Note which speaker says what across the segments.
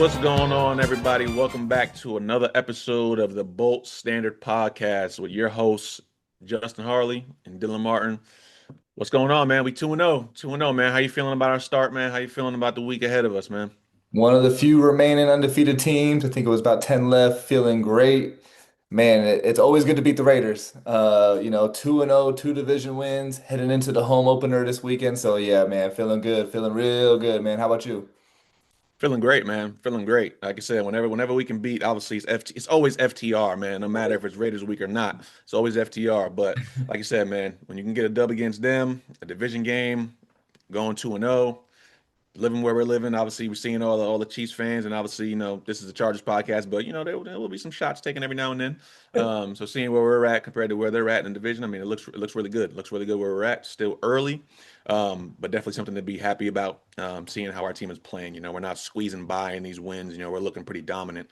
Speaker 1: What's going on, everybody? Welcome back to another episode of the Bolt Standard Podcast with your hosts, Justin Harley and Dylan Martin. What's going on, man? We 2-0. 2-0, man. How you feeling about our start, man? How you feeling about the week ahead of us, man?
Speaker 2: One of the few remaining undefeated teams. I think it was about 10 left, feeling great. Man, it's always good to beat the Raiders. 2-0, two division wins, heading into the home opener this weekend. So yeah, man, feeling good, feeling real good, man. How about you?
Speaker 1: Feeling great, man. Feeling great. Like I said, whenever we can beat, obviously it's always FTR, man. No matter if it's Raiders week or not, it's always FTR. But like you said, man, when you can get a dub against them, a division game, going 2-0. Living where we're living. Obviously, we're seeing all the Chiefs fans, and obviously, this is a Chargers podcast, but there will be some shots taken every now and then. So seeing where we're at compared to where they're at in the division, I mean, it looks really good. It looks really good where we're at. Still early, but definitely something to be happy about. Seeing how our team is playing. We're not squeezing by in these wins. We're looking pretty dominant.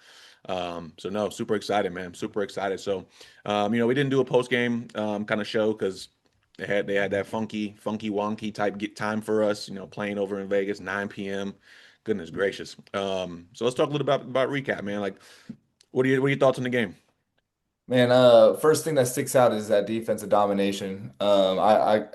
Speaker 1: So no, super excited, man. Super excited. So, we didn't do a post game kind of show because they had that funky wonky type get time for us, playing over in Vegas, 9 p.m. Goodness gracious. So let's talk a little about recap, man. Like, what are your thoughts on the game?
Speaker 2: Man, first thing that sticks out is that defensive domination. I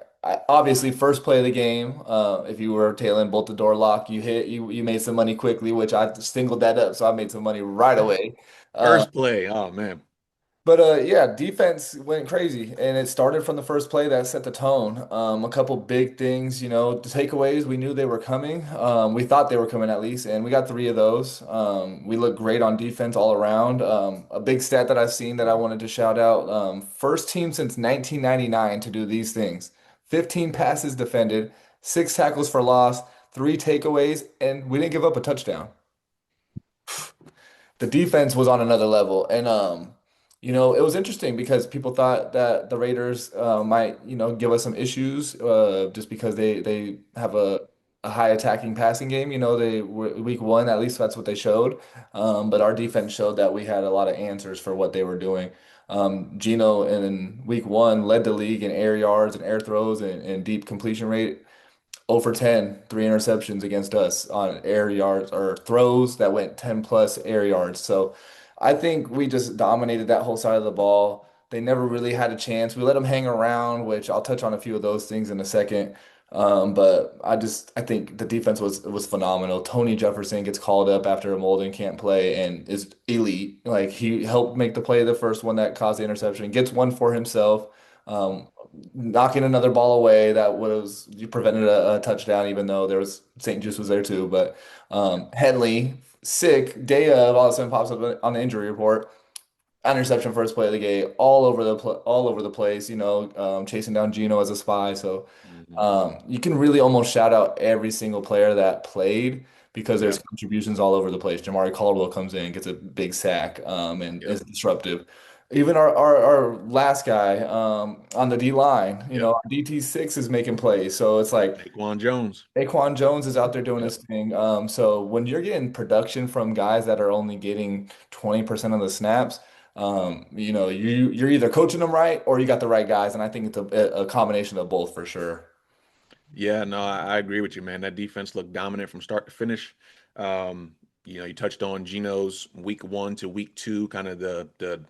Speaker 2: obviously first play of the game. If you were tailing bolt the door lock, you made some money quickly, which I singled that up, so I made some money right away. Uh,
Speaker 1: First play. Oh man.
Speaker 2: But yeah, defense went crazy, and it started from the first play that set the tone. A couple big things, the takeaways, we knew they were coming. We thought they were coming at least, and we got three of those. We looked great on defense all around. A big stat that I've seen that I wanted to shout out: first team since 1999 to do these things: 15 passes defended, six tackles for loss, three takeaways, and we didn't give up a touchdown. The defense was on another level. And it was interesting because people thought that the Raiders might, give us some issues just because they have a high attacking passing game. They were week one, at least that's what they showed. But our defense showed that we had a lot of answers for what they were doing. Gino in week one led the league in air yards and air throws and deep completion rate. 0 for 10, three interceptions against us on air yards or throws that went 10 plus air yards. So I think we just dominated that whole side of the ball. They never really had a chance. We let them hang around, which I'll touch on a few of those things in a second. But I think the defense was phenomenal. Tony Jefferson gets called up after Molden can't play and is elite. Like he helped make the play, the first one that caused the interception, gets one for himself. Um, Knocking another ball away that was you prevented a touchdown, even though there was St. Juice was there too. But Henley, sick day of, all of a sudden pops up on the injury report. Interception first play of the game, all over the place. Chasing down Gino as a spy. So
Speaker 1: Mhm.
Speaker 2: you can really almost shout out every single player that played because there's
Speaker 1: Yeah.
Speaker 2: contributions all over the place. Jamari Caldwell comes in, gets a big sack, and
Speaker 1: Yep.
Speaker 2: is disruptive. Even our last guy on the D line,
Speaker 1: Yep.
Speaker 2: our DT6 is making plays. So it's like
Speaker 1: Daquan Jones.
Speaker 2: Saquon Jones is out there doing
Speaker 1: Yep.
Speaker 2: his thing. So when you're getting production from guys that are only getting 20% of the snaps, you're either coaching them right or you got the right guys. And I think it's a combination of both for sure.
Speaker 1: Yeah, no, I agree with you, man. That defense looked dominant from start to finish. You touched on Geno's week one to week two, kind of the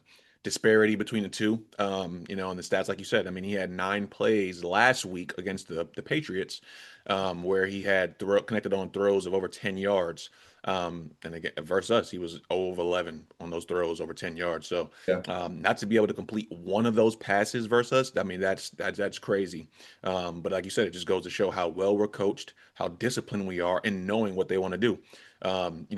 Speaker 1: disparity between the two. And the stats, like you said, I mean, he had 9 plays last week against the Patriots, where he had connected on throws of over 10 yards. And again, versus us, he was 0 of 11 on those throws over 10 yards. So,
Speaker 2: Yeah.
Speaker 1: not to be able to complete one of those passes versus us, I mean, that's crazy. But like you said, it just goes to show how well we're coached, how disciplined we are, and knowing what they want to do.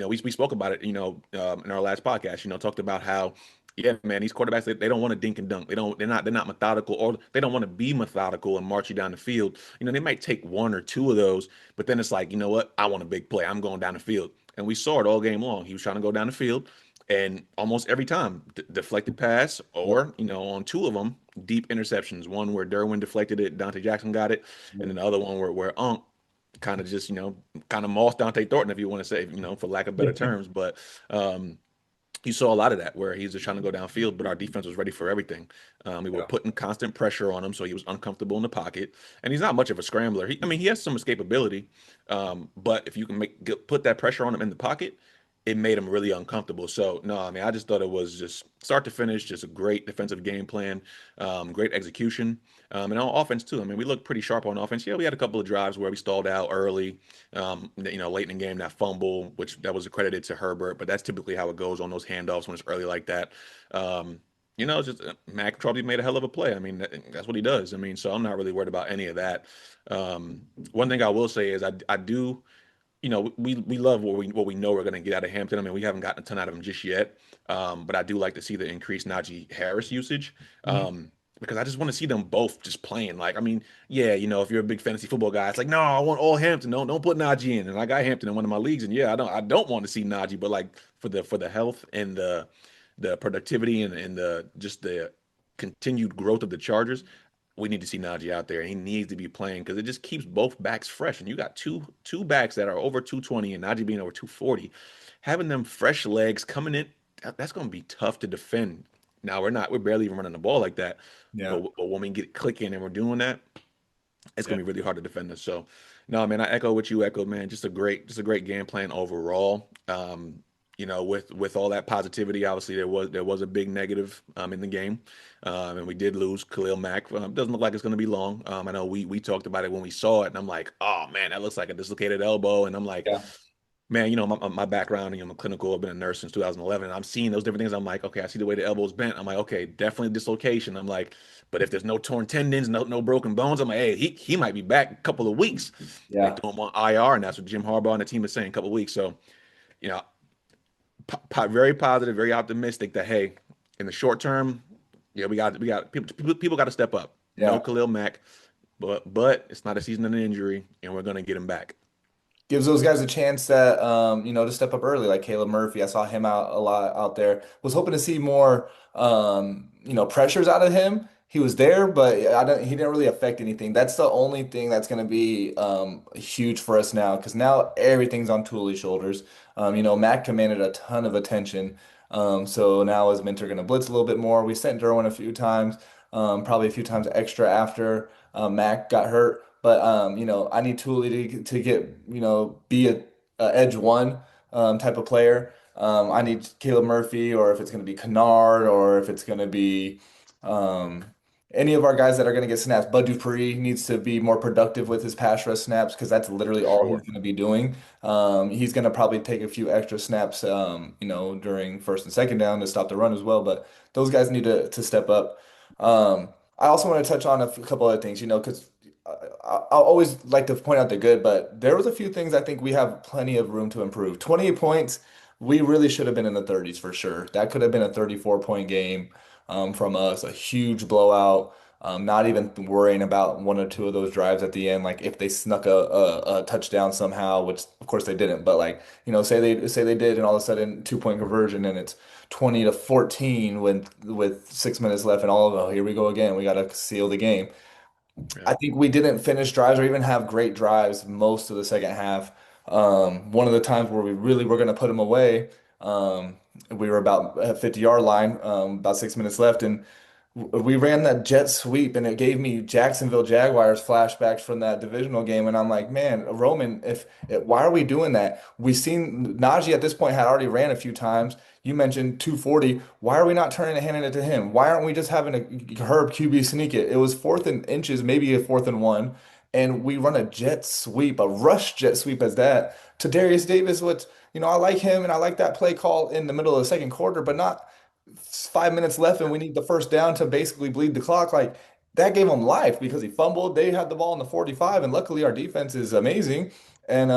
Speaker 1: We spoke about it, in our last podcast. Talked about how, yeah, man, these quarterbacks they don't want to dink and dunk. They're not methodical, or they don't want to be methodical and march you down the field. They might take one or two of those, but then it's like, you know what? I want a big play. I'm going down the field, and we saw it all game long. He was trying to go down the field. And almost every time, deflected pass,
Speaker 2: Yep.
Speaker 1: or on two of them, deep interceptions. One where Derwin deflected it, Dante Jackson got it, and then the other one where Unk kind of just kind of mossed Dante Thornton, if you want to say, for lack of better terms. But um, you saw a lot of that where he's just trying to go downfield, but our defense was ready for everything. We were
Speaker 2: Yeah.
Speaker 1: putting constant pressure on him, so he was uncomfortable in the pocket. And he's not much of a scrambler. I mean, he has some escapability, but if you can put that pressure on him in the pocket, it made him really uncomfortable. So no, I mean, I just thought it was just start to finish, just a great defensive game plan, great execution, and on offense too. I mean, we looked pretty sharp on offense. Yeah, we had a couple of drives where we stalled out early, late in the game, that fumble, which that was accredited to Herbert, but that's typically how it goes on those handoffs when it's early like that. Um, just Mac probably made a hell of a play. I mean, that's what he does. I mean, so I'm not really worried about any of that. One thing I will say is I do we love what we know we're going to get out of Hampton. I mean, we haven't gotten a ton out of him just yet, but I do like to see the increased Najee Harris usage
Speaker 2: Mhm.
Speaker 1: because I just want to see them both just playing. Like, I mean, yeah, if you're a big fantasy football guy, it's like, no, I want all Hampton. Don't put Najee in. And I got Hampton in one of my leagues, and yeah, I don't want to see Najee, but like for the health and the productivity and the just the continued growth of the Chargers, we need to see Najee out there. He needs to be playing because it just keeps both backs fresh. And you got two backs that are over 220 and Najee being over 240. Having them fresh legs coming in, that's going to be tough to defend. Now we're barely even running the ball like that.
Speaker 2: Yeah.
Speaker 1: But when we get clicking and we're doing that, it's
Speaker 2: Yeah.
Speaker 1: gonna be really hard to defend us. So, no, man, I echo what you echoed, man. Just a great game plan overall. With all that positivity, obviously there was a big negative in the game, and we did lose Khalil Mack. Doesn't look like it's gonna be long. I know we talked about it when we saw it, and I'm like, oh man, that looks like a dislocated elbow, and I'm like,
Speaker 2: Yeah.
Speaker 1: man, my background, I'm a clinical, I've been a nurse since 2011, and I'm seeing those different things. I'm like, okay, I see the way the elbow's bent. I'm like, okay, definitely dislocation. I'm like, but if there's no torn tendons, no broken bones, I'm like, hey, he might be back a couple of weeks. They
Speaker 2: Yeah.
Speaker 1: threw him on IR, and that's what Jim Harbaugh and the team is saying, a couple of weeks. So, you know, very positive, very optimistic that hey, in the short term, yeah, we got people got to step up. No
Speaker 2: Yeah.
Speaker 1: Khalil Mack, but it's not a season of an injury, and we're gonna get him back.
Speaker 2: Gives those guys a chance that to step up early, like Caleb Murphy. I saw him out a lot out there. Was hoping to see more pressures out of him. He was there, but he didn't really affect anything. That's the only thing that's going to be huge for us now because now everything's on Tooley's shoulders. Mac commanded a ton of attention. So now is Minter going to blitz a little bit more? We sent Derwin a few times, probably a few times extra after Mac got hurt. But I need Tooley to get be a edge one type of player. I need Caleb Murphy, or if it's going to be Kennard, or if it's going to be um, any of our guys that are going to get snaps. Bud Dupree needs to be more productive with his pass rush snaps because that's literally
Speaker 1: For
Speaker 2: all he's
Speaker 1: sure.
Speaker 2: going to be doing. He's going to probably take a few extra snaps, during first and second down to stop the run as well. But those guys need to step up. I also want to touch on a couple other things, because I'll always like to point out the good, but there was a few things I think we have plenty of room to improve. 28 points, we really should have been in the 30s for sure. That could have been a 34-point game from us, a huge blowout. Not even worrying about one or two of those drives at the end, like if they snuck a touchdown somehow, which of course they didn't, but like, say they did, and all of a sudden 2-point conversion and it's 20-14 with 6 minutes left, and all of here we go again. We got to seal the game.
Speaker 1: Yeah.
Speaker 2: I think we didn't finish drives or even have great drives most of the second half. One of the times where we really were going to put them away, we were about a 50-yard line, about 6 minutes left, and we ran that jet sweep, and it gave me Jacksonville Jaguars flashbacks from that divisional game. And I'm like, man, Roman, why are we doing that? We've seen Najee at this point had already ran a few times. You mentioned 240. Why are we not turning and handing it to him? Why aren't we just having a Herb QB sneak it? It was fourth and inches, maybe a fourth and one, and we run a jet sweep, a rush jet sweep as that to Darius Davis. Which I like him and I like that play call in the middle of the second quarter, but not 5 minutes left and we need the first down to basically bleed the clock. Like that gave him life because he fumbled. They had the ball in the 45, and luckily our defense is amazing and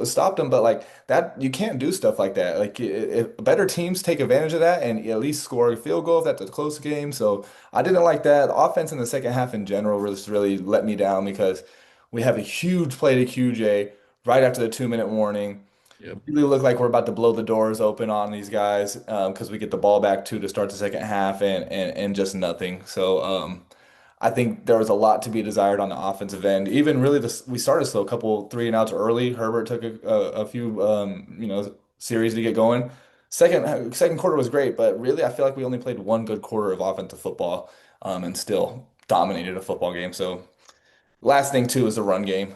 Speaker 2: stopped him. But like that, you can't do stuff like that. Like if better teams take advantage of that and at least score a field goal if that's a close game. So I didn't like that. The offense in the second half in general really let me down because we have a huge play to QJ right after the 2-minute warning.
Speaker 1: Yep.
Speaker 2: Really look like we're about to blow the doors open on these guys because we get the ball back to start the second half and just nothing. So I think there was a lot to be desired on the offensive end. Even really, we started slow, a couple three and outs early. Herbert took a few series to get going. Second quarter was great, but really I feel like we only played one good quarter of offensive football and still dominated a football game. So last thing too is the run game.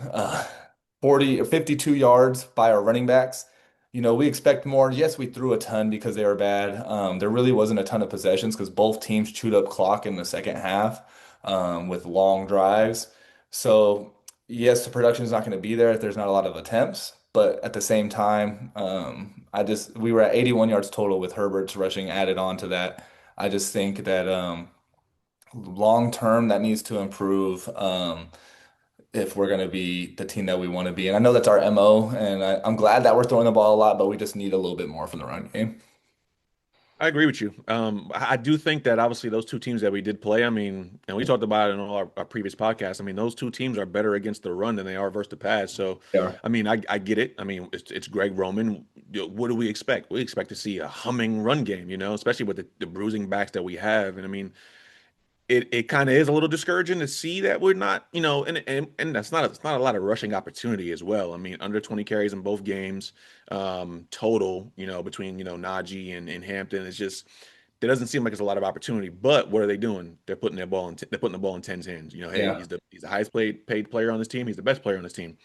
Speaker 2: 40 or 52 yards by our running backs. we expect more. Yes, we threw a ton because they were bad. There really wasn't a ton of possessions because both teams chewed up clock in the second half with long drives. So, yes, the production is not going to be there if there's not a lot of attempts. But at the same time, we were at 81 yards total with Herbert's rushing added on to that. I just think that long term that needs to improve. If we're going to be the team that we want to be. And I know that's our MO, and I'm glad that we're throwing the ball a lot, but we just need a little bit more from the run game.
Speaker 1: I agree with you. I do think that obviously those two teams that we did play, I mean, and we talked about it in all our previous podcasts. I mean, those two teams are better against the run than they are versus the pass. So,
Speaker 2: Yeah.
Speaker 1: I mean, I get it. I mean, it's Greg Roman. What do we expect? We expect to see a humming run game, especially with the bruising backs that we have. And I mean, it kind of is a little discouraging to see that we're not, and that's not it's not a lot of rushing opportunity as well. I mean, under 20 carries in both games, total, between Najee and Hampton. It's just there doesn't seem like it's a lot of opportunity. But what are they doing? They're putting the ball in Ten's hands. Hey,
Speaker 2: Yeah.
Speaker 1: he's the highest paid player on this team. He's the best player on this team.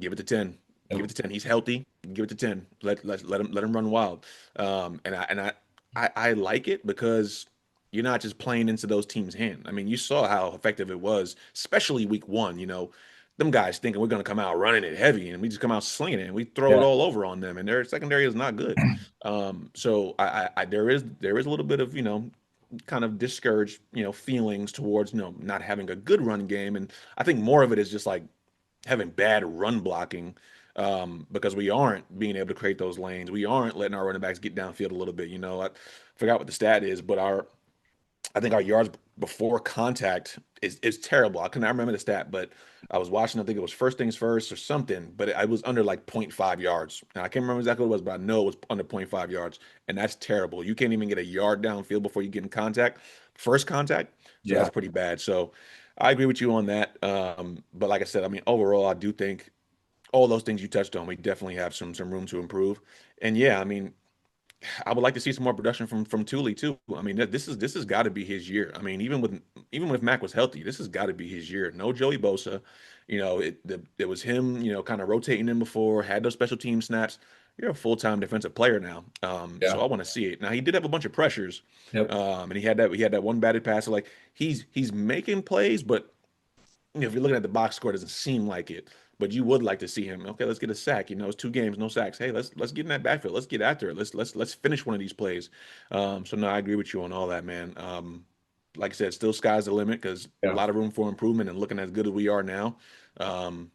Speaker 1: Give it to 10. Give it
Speaker 2: Yep.
Speaker 1: to 10. He's healthy. Give it to 10. Let him run wild. And I like it because you're not just playing into those teams' hand. I mean, you saw how effective it was, especially week one. Them guys thinking we're going to come out running it heavy, and we just come out slinging it, and we throw it
Speaker 2: Yeah.
Speaker 1: all over on them, and their secondary is not good. So there is a little bit of kind of discouraged feelings towards not having a good run game, and I think more of it is just like having bad run blocking because we aren't being able to create those lanes. We aren't letting our running backs get downfield a little bit. I forgot what the stat is, but I think our yards before contact is terrible. I cannot remember the stat, but I was watching. I think it was first things first or something, but I was under like point 0.5 yards. And I can't remember exactly what it was, but I know it was under point 0.5 yards, and that's terrible. You can't even get a yard downfield before you get in contact, first contact. So
Speaker 2: Yeah.
Speaker 1: that's pretty bad. So I agree with you on that. But like I said, I mean, overall, I do think all those things you touched on, we definitely have some room to improve. And yeah, I mean, I would like to see some more production from Thule too. I mean, this has got to be his year. I mean, even with Mac was healthy, this has got to be his year. No Joey Bosa, it was him, kind of rotating in before, had those special team snaps. You're a full-time defensive player now, so
Speaker 2: Yeah.
Speaker 1: I want to see it. Now he did have a bunch of pressures,
Speaker 2: Yep.
Speaker 1: and he had that one batted passer. Like he's making plays, but if you're looking at the box score, it doesn't seem like it. But you would like to see him. Okay, let's get a sack. It's 2 games, no sacks. Hey, let's get in that backfield. Let's get after it. Let's finish one of these plays. So no, I agree with you on all that, man. Like I said, still sky's the limit because a
Speaker 2: Yeah.
Speaker 1: lot of room for improvement. And looking as good as we are now, um,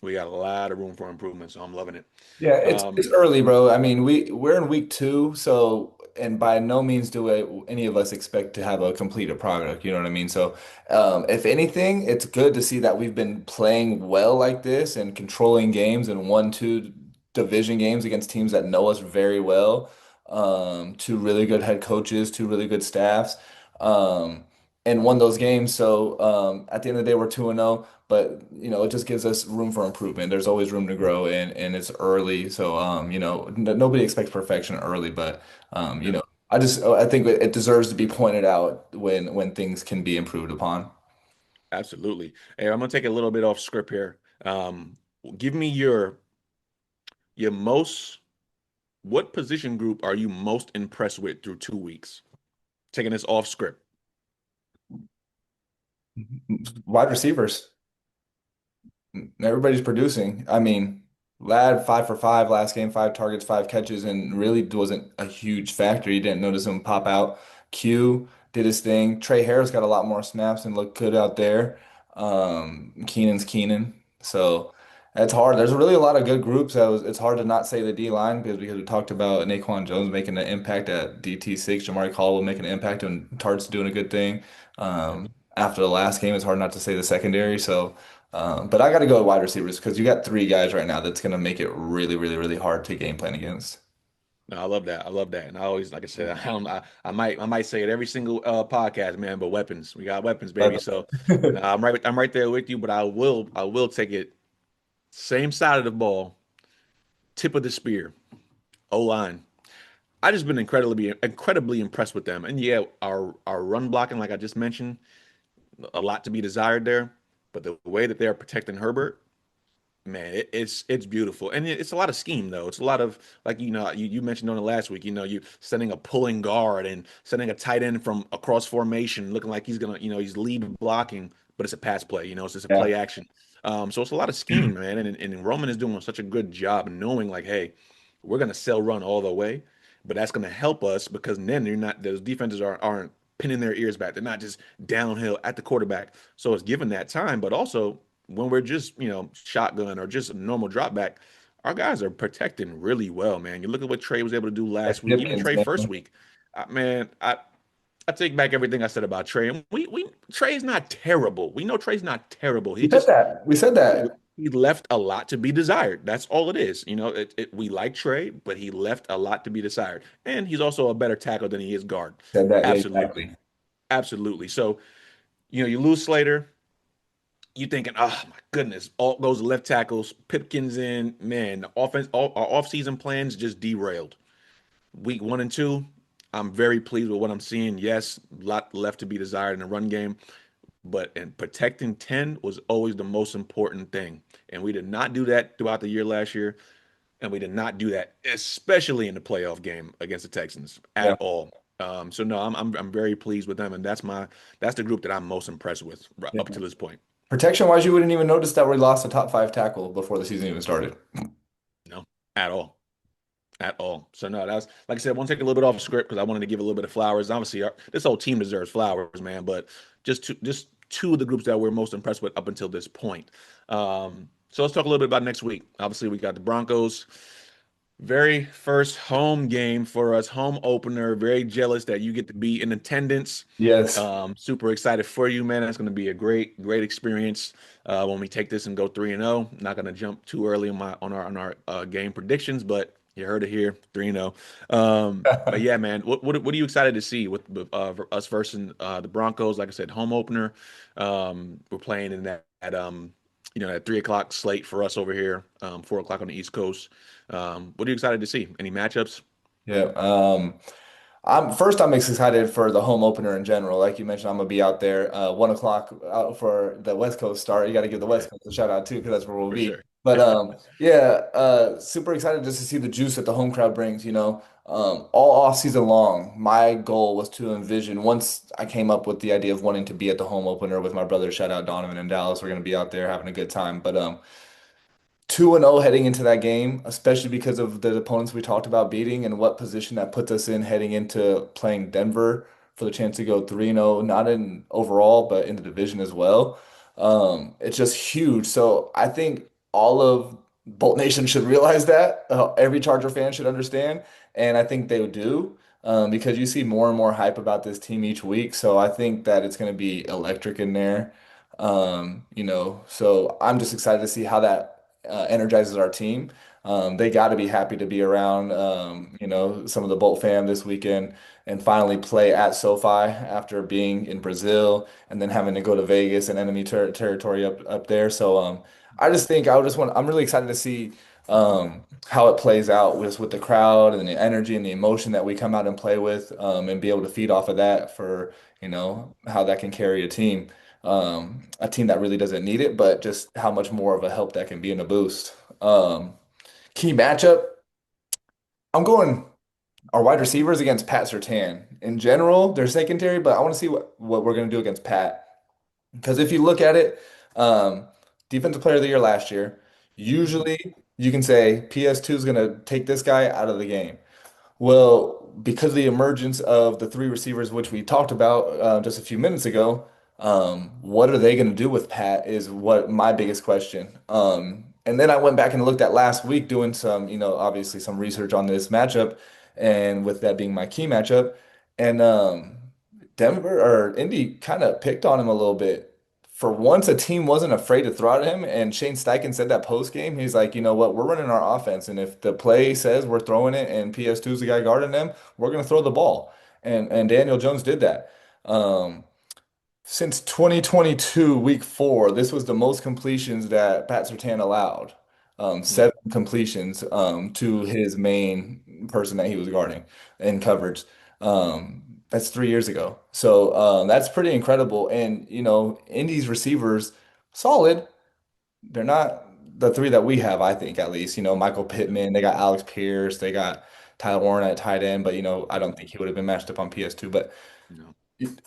Speaker 1: we got a lot of room for improvement. So I'm loving it.
Speaker 2: Yeah, it's
Speaker 1: Um,
Speaker 2: early, bro. I mean, we're in week two, so and by no means do any of us expect to have a completed product. You know what I mean? So, if anything, it's good to see that we've been playing well like this and controlling games and won two division games against teams that know us very well. Two really good head coaches, two really good staffs, um, and won those games. So, at the end of the day, we're 2-0. But it just gives us room for improvement. There's always room to grow, and it's early, so nobody expects perfection early, but
Speaker 1: yeah,
Speaker 2: I think it deserves to be pointed out when things can be improved upon.
Speaker 1: absolutely. Hey, I'm gonna take a little bit off script here. Give me your most what position group are you most impressed with through 2 weeks? Taking this off script.
Speaker 2: Wide receivers. Everybody's producing. I mean, Lad 5 for 5 last game, 5 targets, 5 catches, and really wasn't a huge factor. You didn't notice him pop out. Q did his thing. Trey Harris got a lot more snaps and looked good out there. Keenan's Keenan. So it's hard. There's really a lot of good groups. It's hard to not say the D line because we talked about Naquan Jones making an impact at DT6, Jamari Caldwell making an impact, and Tart's doing a good thing.
Speaker 1: Yep.
Speaker 2: After the last game, it's hard not to say the secondary. So. But I got to go with wide receivers because you got three guys right now that's going to make it really, really, really hard to game plan against.
Speaker 1: No, I love that. I love that. And I always, like I said, I might say it every single podcast, man, but weapons. We got weapons, baby.
Speaker 2: But
Speaker 1: So no, I'm right there with you, but I will take it same side of the ball, tip of the spear, O-line. I just been incredibly impressed with them. And yeah, our run blocking, like I just mentioned, a lot to be desired there. But the way that they are protecting Herbert, Man, it's beautiful, and it's a lot of scheme though. It's a lot of like you mentioned on the last week. You setting a pulling guard and setting a tight end from across formation, looking like he's gonna he's lead blocking, but it's a pass play. It's just a
Speaker 2: Yeah.
Speaker 1: play action. So it's a lot of scheme, man, and Roman is doing such a good job knowing like, hey, we're gonna sell run all the way, but that's gonna help us because then you're not those defenses aren't pinning their ears back. They're not just downhill at the quarterback. So it's given that time, but also when we're just, shotgun or just a normal drop back, our guys are protecting really well, man. You look at what Trey was able to do
Speaker 2: Yeah,
Speaker 1: last week, even
Speaker 2: Pipkins,
Speaker 1: Trey first
Speaker 2: man.
Speaker 1: week. Man, I take back everything I said about Trey. And we Trey's not terrible. We know Trey's not terrible.
Speaker 2: We said that. We said
Speaker 1: He
Speaker 2: that.
Speaker 1: he left a lot to be desired. That's all it is. We like Trey, but he left a lot to be desired. And he's also a better tackle than he is guard.
Speaker 2: Said that. Yeah,
Speaker 1: Absolutely.
Speaker 2: exactly.
Speaker 1: Absolutely. So, you lose Slater, you thinking, oh my goodness, all those left tackles, Pipkins in, man, the offense, all, our offseason plans just derailed. Week 1 and 2, I'm very pleased with what I'm seeing. Yes, a lot left to be desired in the run game, but and protecting 10 was always the most important thing. And we did not do that throughout the year last year, and we did not do that, especially in the playoff game against the Texans
Speaker 2: Yeah.
Speaker 1: at all. So no, I'm very pleased with them, and that's the group that I'm most impressed with
Speaker 2: Yeah.
Speaker 1: up to this point.
Speaker 2: Protection wise, you wouldn't even notice that we lost a top five tackle before the season even started.
Speaker 1: No, at all. At all. So no, that's like I said, I want to take a little bit off script because I wanted to give a little bit of flowers. Obviously, this whole team deserves flowers, man. But just two of the groups that we're most impressed with up until this point. So let's talk a little bit about next week. Obviously, we got the Broncos. Very first home game for us, home opener. Very jealous that you get to be in attendance.
Speaker 2: Yes.
Speaker 1: Super excited for you, man. That's going to be a great experience when we take this and go 3-0. Not going to jump too early on our game predictions, but you heard it here, 3-0. But yeah, man, what are you excited to see with us versus the Broncos? Like I said, home opener. We're playing in that 3 o'clock slate for us over here, 4 o'clock on the East Coast. What are you excited to see? Any matchups?
Speaker 2: Yeah. I'm excited for the home opener in general. Like you mentioned, I'm gonna be out there 1 o'clock out for the West Coast start. You got to give the
Speaker 1: Yeah,
Speaker 2: West Coast a shout out too, because that's where we'll
Speaker 1: for
Speaker 2: be.
Speaker 1: sure.
Speaker 2: But yeah, super excited just to see the juice that the home crowd brings. All off season long, my goal was to envision once I came up with the idea of wanting to be at the home opener with my brother. Shout out Donovan in Dallas. We're gonna be out there having a good time. But 2-0 heading into that game, especially because of the opponents we talked about beating and what position that puts us in heading into playing Denver for the chance to go 3-0, not in overall, but in the division as well. It's just huge. So I think all of Bolt Nation should realize that. Every Charger fan should understand. And I think they do. Because you see more and more hype about this team each week. So I think that it's going to be electric in there. So I'm just excited to see how that energizes our team. They got to be happy to be around, some of the Bolt fam this weekend and finally play at SoFi after being in Brazil and then having to go to Vegas and enemy territory up there. So I just think I'm really excited to see how it plays out with the crowd and the energy and the emotion that we come out and play with, and be able to feed off of that for, how that can carry a team that really doesn't need it, but just how much more of a help that can be in a boost. Key matchup, I'm going our wide receivers against Pat Surtain. In general, they're secondary, but I want to see what we're going to do against Pat. Because if you look at it, um, defensive player of the year last year, usually you can say PS2 is going to take this guy out of the game. Well, because of the emergence of the three receivers, which we talked about just a few minutes ago, what are they going to do with Pat is what my biggest question. And then I went back and looked at last week doing some, obviously some research on this matchup, and with that being my key matchup, and Denver or Indy kind of picked on him a little bit. For once, a team wasn't afraid to throw at him, and Shane Steichen said that post game. He's like, you know what, we're running our offense, and if the play says we're throwing it and PS2 is the guy guarding them, we're going to throw the ball. And Daniel Jones did that. Um, since 2022, week four, this was the most completions that Pat Surtain allowed.
Speaker 1: Mm.
Speaker 2: 7 completions to his main person that he was guarding in coverage. That's 3 years ago. So that's pretty incredible. And, Indy's receivers, solid. They're not the three that we have, I think at least, Michael
Speaker 1: Yeah.
Speaker 2: Pittman, they got Alex Pierce, they got Tyler Warren at tight end, but I
Speaker 1: Yep.
Speaker 2: don't think he would have been matched up on PS2. But
Speaker 1: No.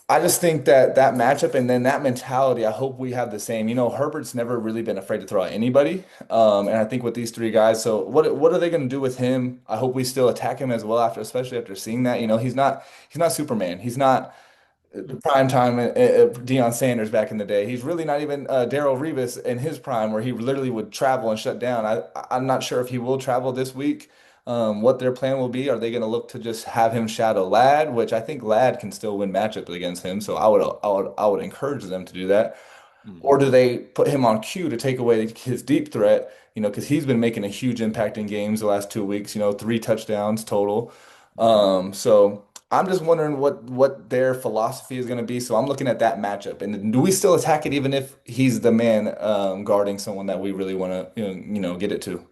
Speaker 2: I just think that that matchup and then that mentality, I hope we have the same. Herbert's never really been afraid to throw at anybody. And I think with these three guys, so what are they going to do with him? I hope we still attack him as well after, especially after seeing that. He's not Superman. He's not the prime time Deion Sanders back in the day. He's really not even Darrelle Revis in his prime, where he literally would travel and shut down. I'm not sure if he will travel this week. What their plan will be? Are they going to look to just have him shadow Ladd, which I think Ladd can still win matchups against him. So I would encourage them to do that. Or
Speaker 1: Hmm.
Speaker 2: do they put him on cue to take away his deep threat? Because he's been making a huge impact in games the last 2 weeks. 3 touchdowns total. So I'm just wondering what their philosophy is going to be. So I'm looking at that matchup, and do we still attack it even if he's the man guarding someone that we really want to get it to?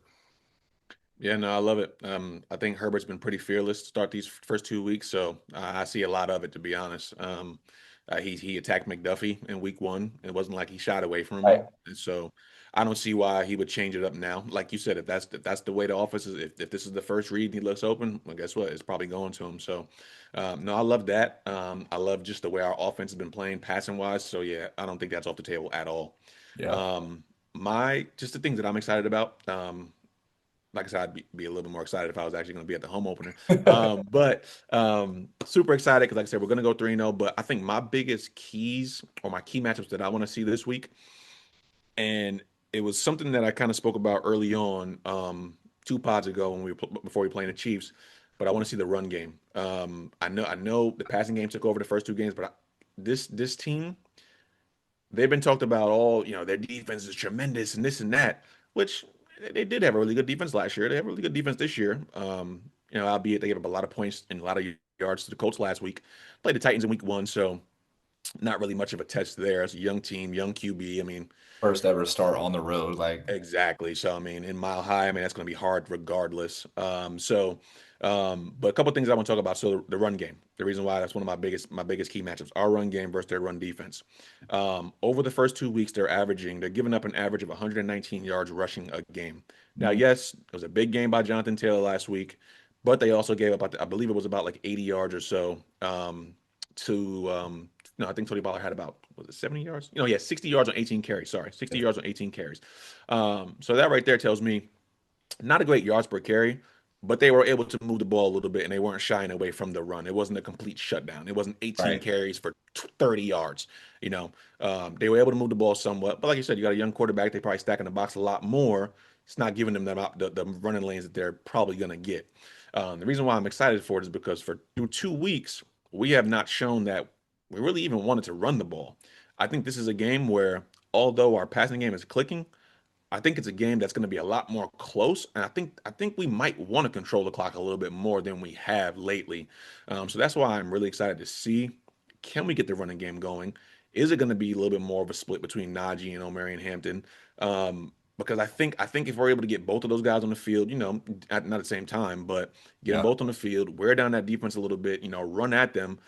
Speaker 1: Yeah, no, I love it. I think Herbert's been pretty fearless to start these first 2 weeks, so I see a lot of it, to be honest. He attacked McDuffie in week one. It wasn't like he shot away from
Speaker 2: Right.
Speaker 1: him, and so I don't see why he would change it up now. Like you said, if that's the way the offense is, if this is the first read and he looks open, well, guess what? It's probably going to him. So, no, I love that. I love just the way our offense has been playing passing wise. So yeah, I don't think that's off the table at all.
Speaker 2: Yeah.
Speaker 1: Um, my just the things that I'm excited about. Like I said, I'd be a little bit more excited if I was actually going to be at the home opener. But super excited because, like I said, we're going to go 3-0. But I think my biggest keys or my key matchups that I want to see this week, and it was something that I kind of spoke about early on, 2 pods ago when before we playing the Chiefs. But I want to see the run game. I know the passing game took over the first 2 games, but this team, they've been talked about all, their defense is tremendous and this and that, which they did have a really good defense last year. They have a really good defense this year. Albeit they gave up a lot of points and a lot of yards to the Colts last week. Played the Titans in week one, so not really much of a test there. It's a young team, young QB. I mean,
Speaker 2: First ever start on the road. Like,
Speaker 1: exactly. So I mean, in Mile High, I mean that's going to be hard regardless. But a couple of things I want to talk about. So the run game, the reason why that's one of my biggest key matchups, our run game versus their run defense. Over the first 2 weeks, they're giving up an average of 119 yards rushing a game. Now,
Speaker 2: mhm,
Speaker 1: yes, it was a big game by Jonathan Taylor last week, but they also gave up, I believe it was about like 80 yards or so to no, I think Tony Pollard had about was it 70 yards? Yeah, 60 yards on 18 carries. Sorry, 60 yards on 18 carries. So that right there tells me not a great yards per carry, but they were able to move the ball a little bit and they weren't shying away from the run. It wasn't a complete shutdown. It wasn't 18
Speaker 2: right.
Speaker 1: carries for 30 yards. They were able to move the ball somewhat, but like you said, you got a young quarterback. They probably stack in the box a lot more. It's not giving them the running lanes that they're probably going to get. The reason why I'm excited for it is because through 2 weeks, we have not shown that we really even wanted to run the ball. I think this is a game where, although our passing game is clicking, I think it's a game that's going to be a lot more close, and I think we might want to control the clock a little bit more than we have lately. So that's why I'm really excited to see, can we get the running game going? Is it going to be a little bit more of a split between Najee and Omarion Hampton? Because I think if we're able to get both of those guys on the field, not at the same time, but get them
Speaker 2: Yeah.
Speaker 1: both on the field, wear down that defense a little bit, run at them.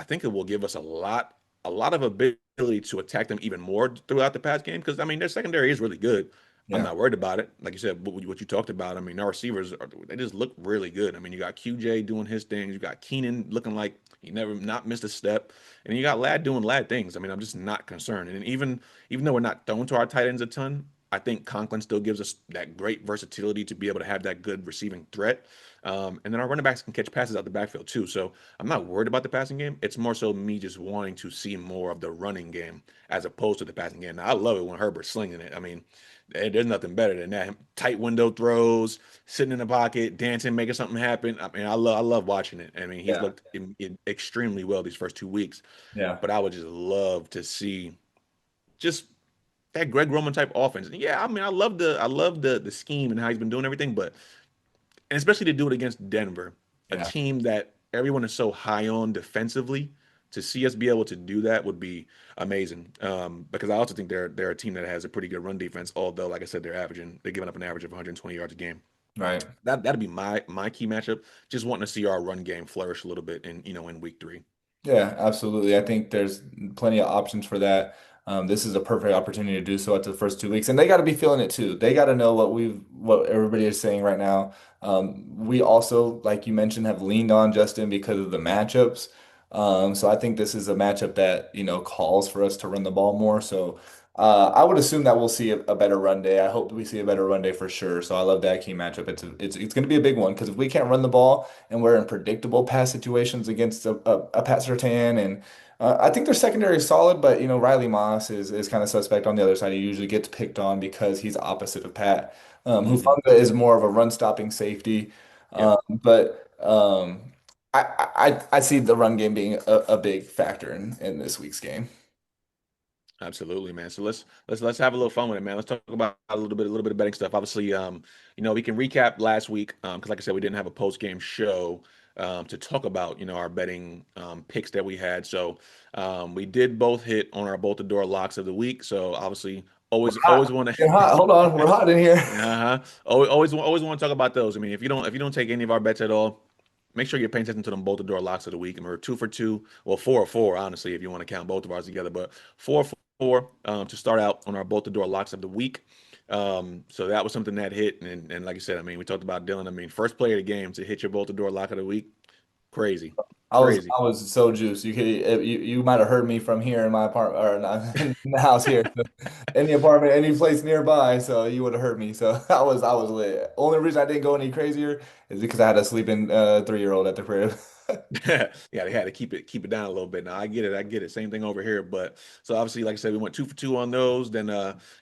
Speaker 1: I think it will give us a lot of ability to attack them even more throughout the pass game. Because I mean, their secondary is really good. I'm
Speaker 2: Yeah.
Speaker 1: not worried about it. Like you said, what you talked about. I mean, our receivers they just look really good. I mean, you got QJ doing his things. You got Keenan looking like he never not missed a step, and you got Lad doing Lad things. I mean, I'm just not concerned. And even though we're not throwing to our tight ends a ton, I think Conklin still gives us that great versatility to be able to have that good receiving threat. And then our running backs can catch passes out the backfield too. So I'm not worried about the passing game. It's more so me just wanting to see more of the running game as opposed to the passing game. Now, I love it when Herbert's slinging it. I mean, there's nothing better than that. Tight window throws, sitting in the pocket, dancing, making something happen. I mean, I love watching it. I mean, he's
Speaker 2: Yeah.
Speaker 1: looked extremely well these first 2 weeks.
Speaker 2: Yeah.
Speaker 1: But I would just love to see just that Greg Roman type offense. And yeah, I mean, I love the scheme and how he's been doing everything, but and especially to do it against Denver, a
Speaker 2: Yeah.
Speaker 1: team that everyone is so high on defensively. To see us be able to do that would be amazing. Because I also think they're a team that has a pretty good run defense. Although, like I said, they're giving up an average of 120 yards a game.
Speaker 2: Right.
Speaker 1: That'd be my key matchup. Just wanting to see our run game flourish a little bit in week 3.
Speaker 2: Yeah, absolutely. I think there's plenty of options for that. This is a perfect opportunity to do so after the first 2 weeks, and they got to be feeling it too. They got to know what everybody is saying right now. We also, like you mentioned, have leaned on Justin because of the matchups. So I think this is a matchup that, calls for us to run the ball more. So I would assume that we'll see a better run day. I hope we see a better run day for sure. So I love that key matchup. It's going to be a big one because if we can't run the ball and we're in predictable pass situations against a Pat Surtain, and I think their secondary is solid, but Riley Moss is kind of suspect on the other side. He usually gets picked on because he's opposite of Pat.
Speaker 1: Hmm.
Speaker 2: Hufanga is more of a run stopping safety,
Speaker 1: Yep.
Speaker 2: but I see the run game being a big factor in this week's game.
Speaker 1: Absolutely, man. So let's have a little fun with it, man. Let's talk about a little bit of betting stuff. Obviously, we can recap last week because, like I said, we didn't have a post game show to talk about, our betting picks that we had. So we did both hit on our both the door locks of the week. So obviously,
Speaker 2: We're
Speaker 1: always
Speaker 2: hot.
Speaker 1: want
Speaker 2: Getting
Speaker 1: to.
Speaker 2: hot. Hold on, we're hot in here.
Speaker 1: Uh-huh. Always want to talk about those. I mean, if you don't take any of our bets at all, make sure you're paying attention to them both the door locks of the week. And we're 2 for 2, well 4 for 4, honestly, if you want to count both of ours together, but 4 for 4 to start out on our both the door locks of the week. So that was something that hit, and like I said, I mean, we talked about Dylan. I mean, first play of the game to hit your both the door lock of the week, crazy,
Speaker 2: I was
Speaker 1: crazy.
Speaker 2: I was so juiced. You might have heard me from here in my apartment or not, in the house here, any apartment, any place nearby. So you would have heard me. So I was lit. Only reason I didn't go any crazier is because I had a sleeping 3-year-old at the crib.
Speaker 1: Yeah, they had to keep it down a little bit. Now I get it. Same thing over here. But so obviously, like I said, we went 2 for 2 on those. Then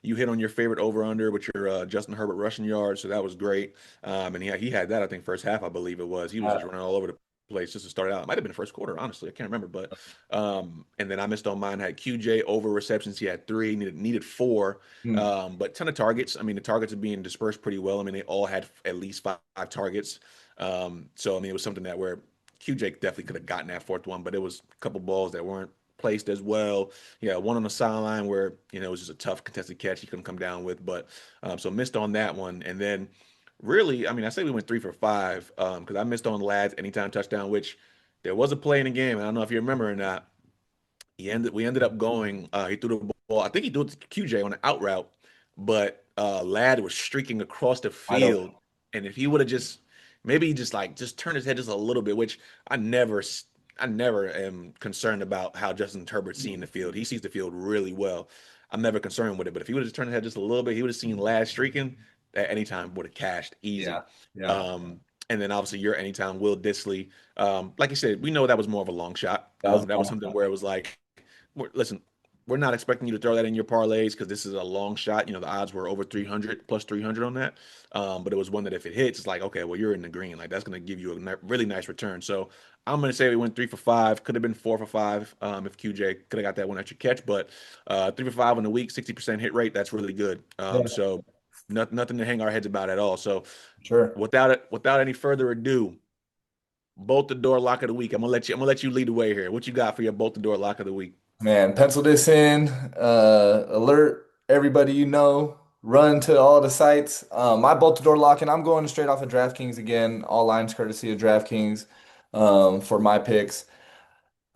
Speaker 1: you hit on your favorite over under with your Justin Herbert rushing yards, so that was great. And he had that I think first half I believe it was. He was just running all over the place just to start out. It might have been the first quarter, honestly. I can't remember. But and then I missed on mine. Had QJ over receptions. He had 3, needed 4.
Speaker 2: Hmm.
Speaker 1: But ton of targets. I mean, the targets are being dispersed pretty well. I mean, they all had at least five targets. So I mean, it was something that where QJ definitely could have gotten that fourth one, but it was a couple balls that weren't placed as well. Yeah, one on the sideline where it was just a tough contested catch he couldn't come down with, but so missed on that one. And then really, I mean, I say we went 3 for 5 because I missed on Ladd's anytime touchdown, which there was a play in the game. I don't know if you remember or not. We ended up going. He threw the ball. I think he threw it to QJ on an out route, but Ladd was streaking across the
Speaker 2: Wide open.
Speaker 1: field, and if he would have just maybe just turned his head just a little bit, which I never I never am concerned about how Justin Herbert's seeing the field. He sees the field really well. I'm never concerned with it, but if he would have just turned his head just a little bit, he would have seen Ladd streaking. At any time would have cashed easy.
Speaker 2: Yeah, yeah.
Speaker 1: Um, and then obviously your anytime Will Disley. Like you said, we know that was more of a long shot.
Speaker 2: That was a
Speaker 1: That was
Speaker 2: long
Speaker 1: something
Speaker 2: shot.
Speaker 1: where it was like listen, we're not expecting you to throw that in your parlays because this is a long shot. The odds were over 300 plus 300 on that. But it was one that if it hits, it's like, okay, well, you're in the green. Like that's going to give you a really nice return. So I'm going to say we went 3 for 5. Could have been 4 for 5 if QJ could have got that one extra catch. But 3 for 5 in the week, 60% hit rate. That's really good.
Speaker 2: Yeah,
Speaker 1: So nothing to hang our heads about at all. So
Speaker 2: sure.
Speaker 1: without any further ado, bolt the door lock of the week. I'm gonna let you lead the way here. What you got for your bolt the door lock of the week?
Speaker 2: Man, pencil this in. Alert everybody you know. Run to all the sites. My bolt to door locking. I'm going straight off of DraftKings again. All lines courtesy of DraftKings for my picks.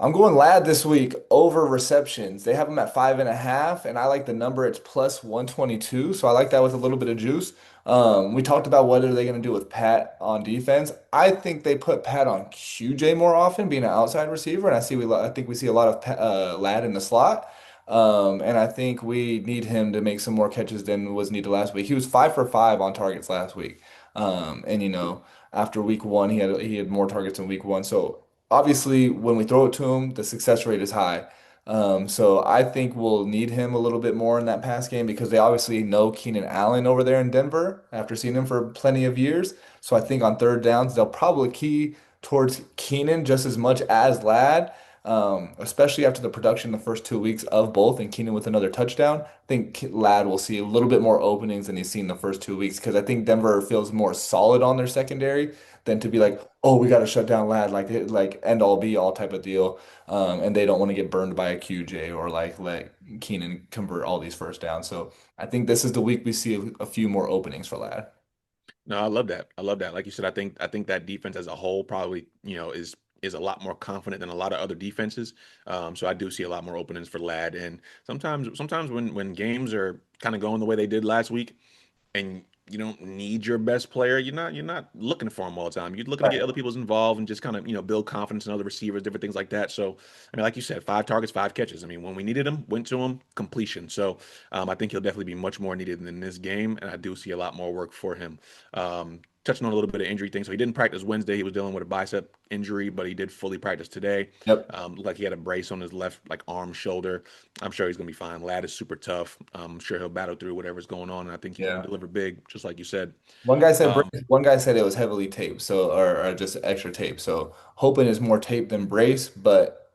Speaker 2: I'm going Lad this week over receptions. They have them at 5.5, and I like the number. It's plus 122, so I like that with a little bit of juice. We talked about what are they going to do with Pat on defense. I think they put Pat on QJ more often, being an outside receiver, and I think we see a lot of Lad in the slot. And I think we need him to make some more catches than was needed last week. He was 5 for 5 on targets last week, and after week one, he had more targets in week one, so obviously, when we throw it to him, the success rate is high. So I think we'll need him a little bit more in that pass game because they obviously know Keenan Allen over there in Denver after seeing him for plenty of years. So I think on third downs, they'll probably key towards Keenan just as much as Ladd, especially after the production the first 2 weeks of both and Keenan with another touchdown. I think Ladd will see a little bit more openings than he's seen the first 2 weeks because I think Denver feels more solid on their secondary than to be like, oh, we got to shut down Lad, like end all be all type of deal. And they don't want to get burned by a QJ or like let Keenan convert all these first downs. So I think this is the week we see a few more openings for Lad.
Speaker 1: No, I love that. I love that. Like you said, I think that defense as a whole probably, is is a lot more confident than a lot of other defenses. So I do see a lot more openings for Lad. And sometimes when games are kind of going the way they did last week, and you don't need your best player. You're not looking for him all the time. You're looking to get
Speaker 2: Right.
Speaker 1: other people's involved and just kind of build confidence in other receivers, different things like that. So I mean, like you said, 5 targets, 5 catches. I mean, when we needed him, went to him, completion. So I think he'll definitely be much more needed in this game, and I do see a lot more work for him. Touching on a little bit of injury thing, so he didn't practice Wednesday. He was dealing with a bicep injury, but he did fully practice today.
Speaker 2: Yep.
Speaker 1: Looked like he had a brace on his left, like arm, shoulder. I'm sure he's gonna be fine. Lad is super tough. I'm sure he'll battle through whatever's going on, and I think he's gonna
Speaker 2: Yeah.
Speaker 1: deliver big, just like you said.
Speaker 2: One guy said
Speaker 1: Um,
Speaker 2: brace, one guy said it was heavily taped, so or just extra tape. So hoping is more tape than brace, but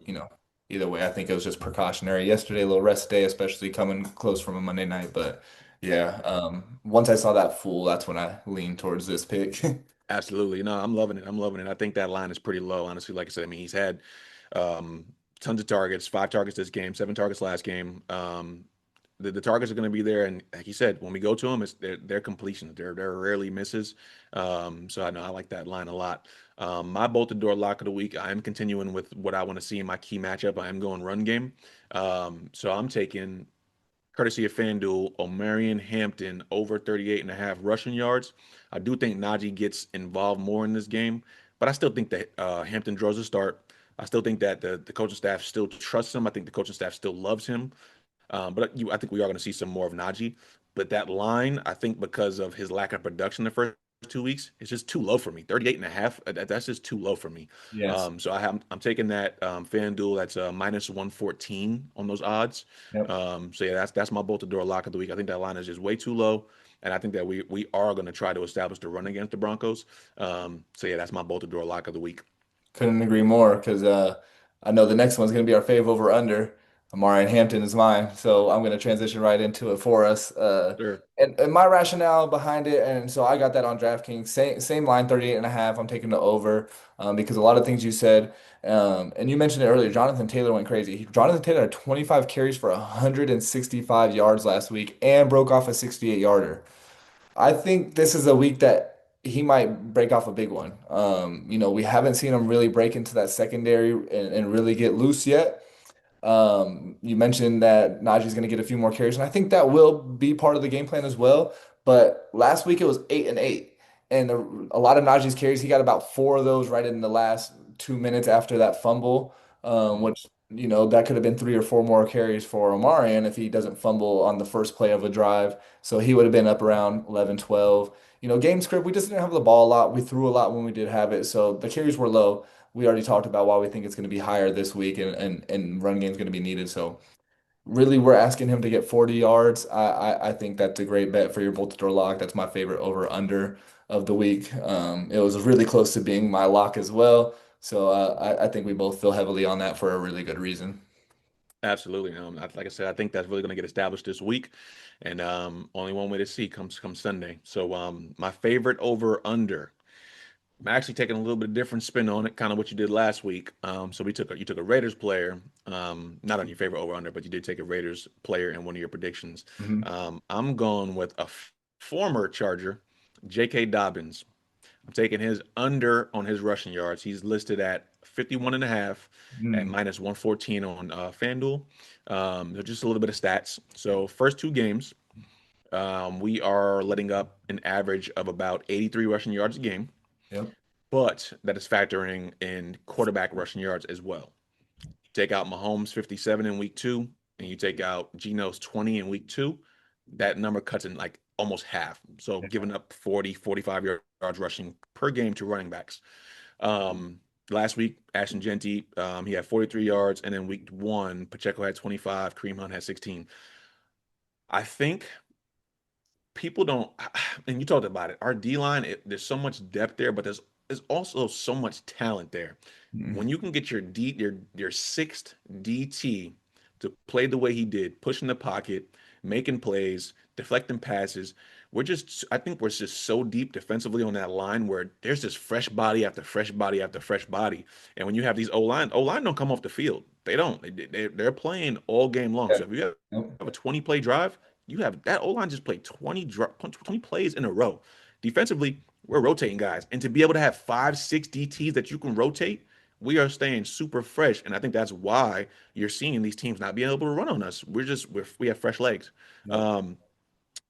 Speaker 2: either way, I think it was just precautionary. Yesterday, a little rest day, especially coming close from a Monday night. But yeah, once I saw that full, that's when I leaned towards this pick.
Speaker 1: Absolutely. No, I'm loving it. I'm loving it. I think that line is pretty low, honestly. Like I said, I mean, he's had um, tons of targets, 5 targets this game, 7 targets last game. The targets are going to be there, and like you said, when we go to them, they're completions. They're rarely misses. So I know I like that line a lot. My bolt the door lock of the week. I am continuing with what I want to see in my key matchup. I am going run game. So I'm taking courtesy of FanDuel, Omarion Hampton over 38.5 rushing yards. I do think Najee gets involved more in this game, but I still think that Hampton draws a start. I still think that the coaching staff still trusts him. I think the coaching staff still loves him. I think we are going to see some more of Najee. But that line, I think because of his lack of production the first 2 weeks, it's just too low for me. 38 and a half, that's just too low for me.
Speaker 2: Yes.
Speaker 1: So I'm taking that FanDuel that's minus 114 on those odds.
Speaker 2: Yep.
Speaker 1: So yeah, that's my bolt the door lock of the week. I think that line is just way too low. And I think that we are going to try to establish the run against the Broncos. So yeah, that's my bolt the door lock of the week.
Speaker 2: Couldn't agree more because I know the next one's going to be our fave over under. Amari and Hampton is mine, so I'm going to transition right into it for us.
Speaker 1: Sure.
Speaker 2: And my rationale behind it, and so I got that on DraftKings, same line, 38 and a half. I'm taking the over because a lot of things you said, and you mentioned it earlier, Jonathan Taylor went crazy. Jonathan Taylor had 25 carries for 165 yards last week and broke off a 68 yarder. I think this is a week that he might break off a big one. We haven't seen him really break into that secondary and really get loose yet. You mentioned that Najee's going to get a few more carries, and I think that will be part of the game plan as well. But last week it was 8 and 8, and a lot of Najee's carries, he got about four of those right in the last 2 minutes after that fumble, which that could have been three or four more carries for Omarion if he doesn't fumble on the first play of a drive. So he would have been up around 11, 12. Game script, we just didn't have the ball a lot. We threw a lot when we did have it, so the carries were low. We already talked about why we think it's going to be higher this week and run game is going to be needed. So really, we're asking him to get 40 yards. I think that's a great bet for your bolt door lock. That's my favorite over under of the week. It was really close to being my lock as well. So I think we both feel heavily on that for a really good reason.
Speaker 1: Absolutely. Like I said, I think that's really going to get established this week, and only one way to see comes Sunday. So my favorite over under. I'm actually taking a little bit of different spin on it, kind of what you did last week. So you took a Raiders player, not on your favorite over under, but you did take a Raiders player in one of your predictions.
Speaker 2: Mhm.
Speaker 1: I'm going with a former Charger, J.K. Dobbins. I'm taking his under on his rushing yards. He's listed at 51 and a half at
Speaker 2: Mm.
Speaker 1: minus 114 on FanDuel. So just a little bit of stats. So first 2 games, we are letting up an average of about 83 rushing yards a game,
Speaker 2: Yep.
Speaker 1: but that is factoring in quarterback rushing yards as well. You take out Mahomes 57 in week 2, and you take out Geno's 20 in week 2, that number cuts in like almost half. So giving up 40, 45 yards rushing per game to running backs. Um, Last week, Ashton Genty, he had 43 yards, and then week 1, Pacheco had 25, Kareem Hunt had 16. I think people don't, and you talked about it. Our D line, there's so much depth there, but there's also so much talent there.
Speaker 2: Mm.
Speaker 1: When you can get your sixth DT to play the way he did, pushing the pocket, making plays, deflecting passes, I think we're just so deep defensively on that line where there's just fresh body after fresh body after fresh body. And when you have these O line don't come off the field. They don't. They're playing all game long.
Speaker 2: Yeah.
Speaker 1: So if you
Speaker 2: Yep.
Speaker 1: have a 20 play drive, you have that O line just played 20 plays in a row. Defensively, we're rotating guys, and to be able to have 5, 6 DTs that you can rotate we are staying super fresh, and I think that's why you're seeing these teams not being able to run on us. We have fresh legs.
Speaker 2: Yep.
Speaker 1: Um,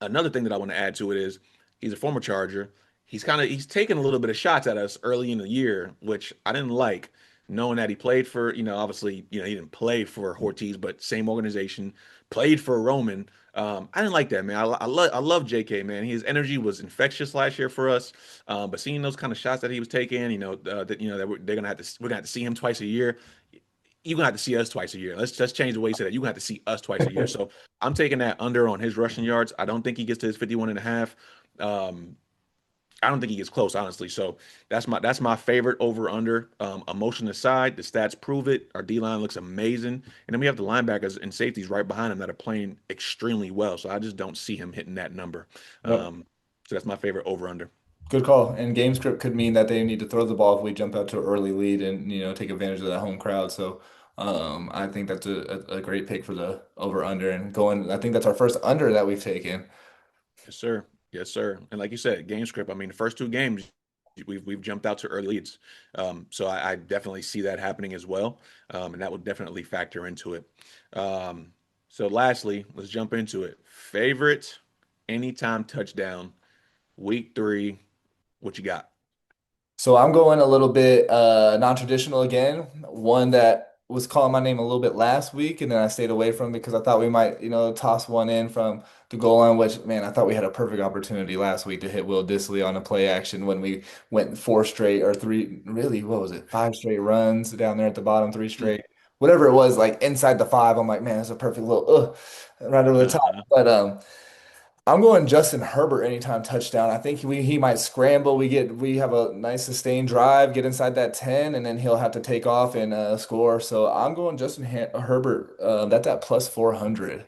Speaker 1: Another thing that I want to add to it is he's a former Charger. He's taken a little bit of shots at us early in the year, which I didn't like, knowing that he played for, obviously, he didn't play for Ortiz, but same organization, played for Roman. I didn't like that, man. I love JK, man. His energy was infectious last year for us. But seeing those kind of shots that he was taking, that we're gonna have to see him twice a year. You're gonna have to see us twice a year. Let's change the way you say that. You're gonna have to see us twice a year. So I'm taking that under on his rushing yards. I don't think he gets to his 51 and a half. Um, I don't think he gets close, honestly. So that's my favorite over under. Emotion aside, the stats prove it. Our D line looks amazing, and then we have the linebackers and safeties right behind him that are playing extremely well. So I just don't see him hitting that number.
Speaker 2: Yep.
Speaker 1: So that's my favorite over under.
Speaker 2: Good call. And game script could mean that they need to throw the ball if we jump out to an early lead and take advantage of that home crowd. So I think that's a great pick for the over under and going. I think that's our first under that we've taken.
Speaker 1: Yes, sir. Yes, sir. And like you said, game script. I mean, the first two games we've jumped out to early leads. So I definitely see that happening as well. And that would definitely factor into it. So lastly, let's jump into it. Favorite anytime touchdown, week 3. What you got?
Speaker 2: So I'm going a little bit non-traditional again. One that was calling my name a little bit last week, and then I stayed away from it because I thought we might, toss one in from the goal line, which, man, I thought we had a perfect opportunity last week to hit Will Dissly on a play action when we went four straight or three, really, what was it? Five straight runs down there at the bottom, three
Speaker 1: Mm.
Speaker 2: straight, whatever it was, like inside the five. I'm like, man, that's a perfect little right over the top.
Speaker 1: Uh-huh.
Speaker 2: But I'm going Justin Herbert anytime touchdown. I think he might scramble. We have a nice sustained drive, get inside that 10, and then he'll have to take off and score. So I'm going Herbert. That's at plus 400.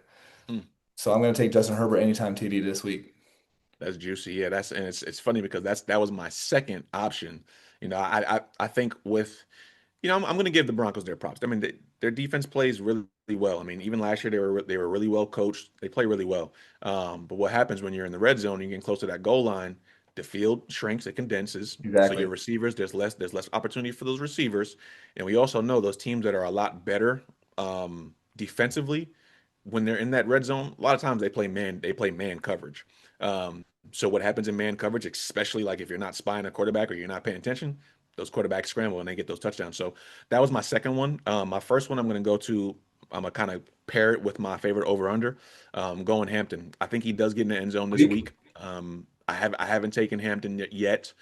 Speaker 1: Hmm.
Speaker 2: So I'm going to take Justin Herbert anytime TD this week.
Speaker 1: That's juicy. Yeah, it's funny because that was my second option. I think with I'm going to give the Broncos their props. I mean, their defense plays really, really well. I mean, even last year they were really well coached. They play really well. But what happens when you're in the red zone, you get close to that goal line, the field shrinks, it condenses. So your
Speaker 2: Exactly.
Speaker 1: receivers, there's less opportunity for those receivers. And we also know those teams that are a lot better defensively when they're in that red zone, a lot of times they play man coverage. So what happens in man coverage, especially like if you're not spying a quarterback or you're not paying attention, those quarterbacks scramble and they get those touchdowns. So that was my second one. My first one, I'm gonna kind of pair it with my favorite over under. Going Hampton. I think he does get in the end zone this
Speaker 2: Week.
Speaker 1: week. I haven't taken Hampton yet.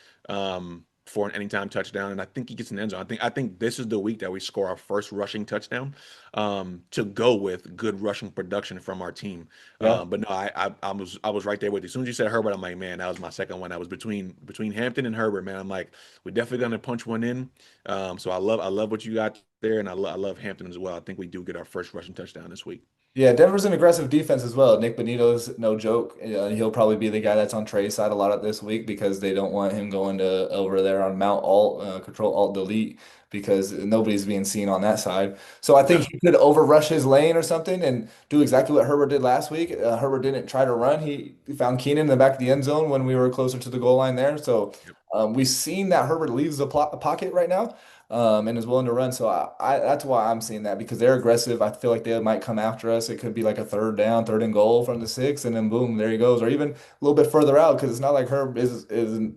Speaker 1: For an anytime touchdown, and I think he gets an end zone. I think this is the week that we score our first rushing touchdown, to go with good rushing production from our team.
Speaker 2: Yeah.
Speaker 1: But no, I was right there with you. As soon as you said Herbert, I'm like, man, that was my second one. I was between Hampton and Herbert, man. I'm like, we're definitely gonna punch one in. So I love what you got there, and I love Hampton as well. I think we do get our first rushing touchdown this week.
Speaker 2: Yeah, Denver's an aggressive defense as well. Nick Bonito's no joke. He'll probably be the guy that's on Trey's side a lot of this week because they don't want him going to over there on Mount Alt, Control Alt Delete because nobody's being seen on that side. So I think
Speaker 1: Yeah.
Speaker 2: he could overrush his lane or something and do exactly what Herbert did last week. Herbert didn't try to run. He found Keenan in the back of the end zone when we were closer to the goal line there. So
Speaker 1: Yep.
Speaker 2: we've seen that Herbert leaves the pocket right now and is willing to run. So that's why I'm seeing that because they're aggressive. I feel like they might come after us. It could be like a third down, third and goal from the six, and then boom, there he goes. Or even a little bit further out because it's not like Herb is